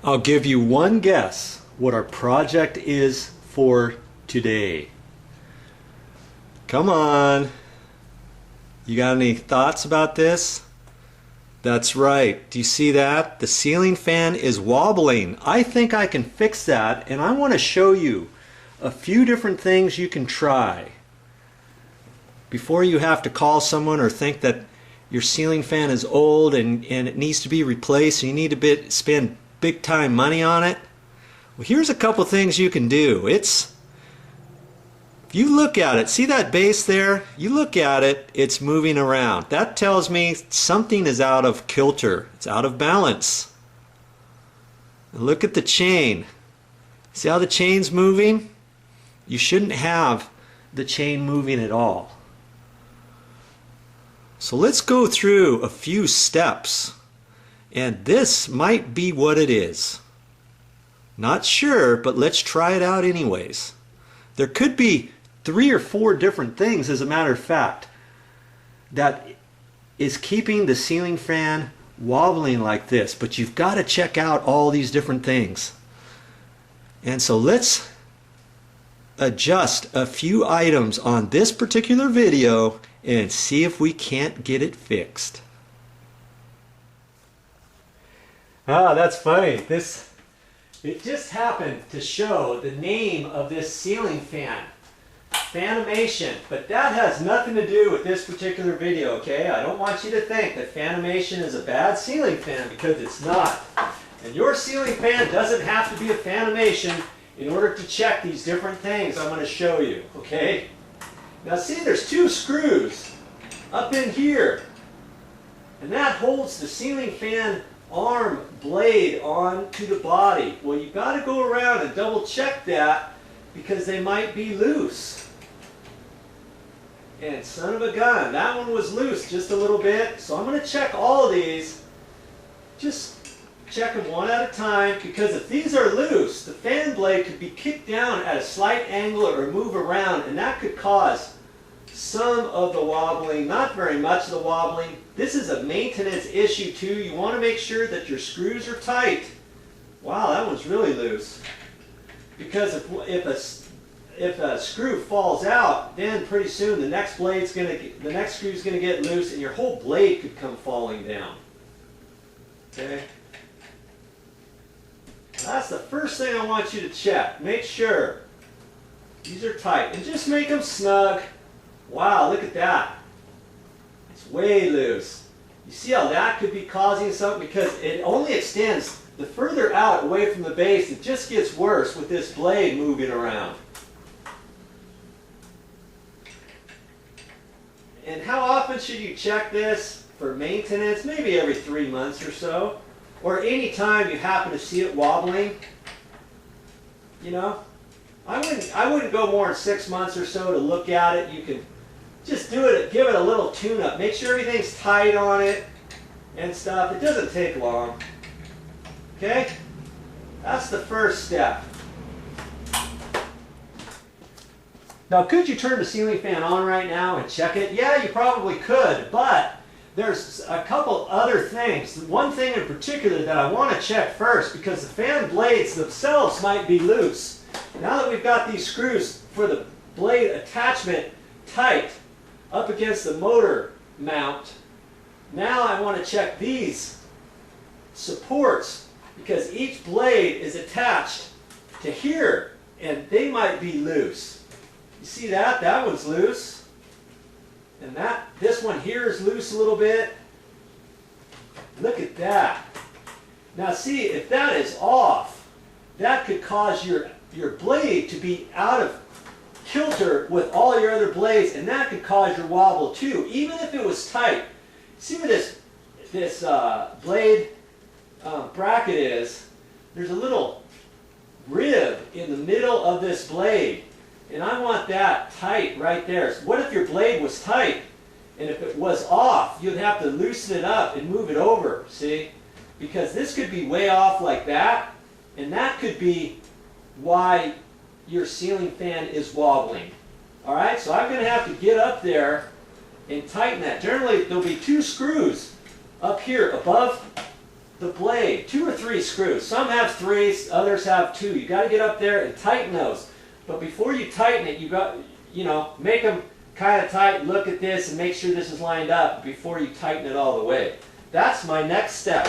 I'll give you one guess what our project is for today. Come on. You got any thoughts about this? That's right. Do you see that? The ceiling fan is wobbling. I think I can fix that, and I want to show you a few different things you can try before you have to call someone or think that your ceiling fan is old and it needs to be replaced and you need to spend big time money on it. Well, here's a couple things you can do. If you look at it, see that base there? You look at it, it's moving around. That tells me something is out of kilter. It's out of balance. And look at the chain. See how the chain's moving? You shouldn't have the chain moving at all. So let's go through a few steps. And this might be what it is. Not sure, but let's try it out anyways. There could be 3 or 4 different things, as a matter of fact, that is keeping the ceiling fan wobbling like this. But you've got to check out all these different things. And so let's adjust a few items on this particular video and see if we can't get it fixed. Ah, that's funny. It just happened to show the name of this ceiling fan, Fanimation, but that has nothing to do with this particular video, okay? I don't want you to think that Fanimation is a bad ceiling fan, because it's not. And your ceiling fan doesn't have to be a Fanimation in order to check these different things I'm going to show you, okay? Now see, there's 2 screws up in here, and that holds the ceiling fan arm blade onto the body. Well, you've got to go around and double check that, because they might be loose. And son of a gun, that one was loose just a little bit. So I'm going to check all of these. Just check them one at a time, because if these are loose, the fan blade could be kicked down at a slight angle or move around, and that could cause some of the wobbling, not very much of the wobbling. This is a maintenance issue too. You want to make sure that your screws are tight. Wow, that one's really loose. Because if a screw falls out, then pretty soon the next screw is going to get loose, and your whole blade could come falling down. Okay? That's the first thing I want you to check. Make sure these are tight, and just make them snug. Wow, look at that. It's way loose. You see how that could be causing something? Because it only extends the further out away from the base. It just gets worse with this blade moving around. And how often should you check this for maintenance? Maybe every 3 months or so. Or any time you happen to see it wobbling. You know? I wouldn't go more than 6 months or so to look at it. You can just do it, give it a little tune-up. Make sure everything's tight on it and stuff. It doesn't take long. Okay? That's the first step. Now, could you turn the ceiling fan on right now and check it? Yeah, you probably could, but there's a couple other things. One thing in particular that I want to check first, because the fan blades themselves might be loose. Now that we've got these screws for the blade attachment tight up against the motor mount, now I want to check these supports, because each blade is attached to here, and they might be loose. You see that? That one's loose. And this one here is loose a little bit. Look at that. Now see, if that is off, that could cause your blade to be out of kilter with all your other blades, and that could cause your wobble too, even if it was tight. See where this blade bracket is? There's a little rib in the middle of this blade, and I want that tight right there. So what if your blade was tight, and if it was off, you'd have to loosen it up and move it over, see? Because this could be way off like that, and that could be why your ceiling fan is wobbling. Alright, so I'm going to have to get up there and tighten that. Generally, there'll be 2 screws up here above the blade, 2 or 3 screws. Some have 3, others have 2. You got to get up there and tighten those. But before you tighten it, you got, make them kind of tight. Look at this and make sure this is lined up before you tighten it all the way. That's my next step.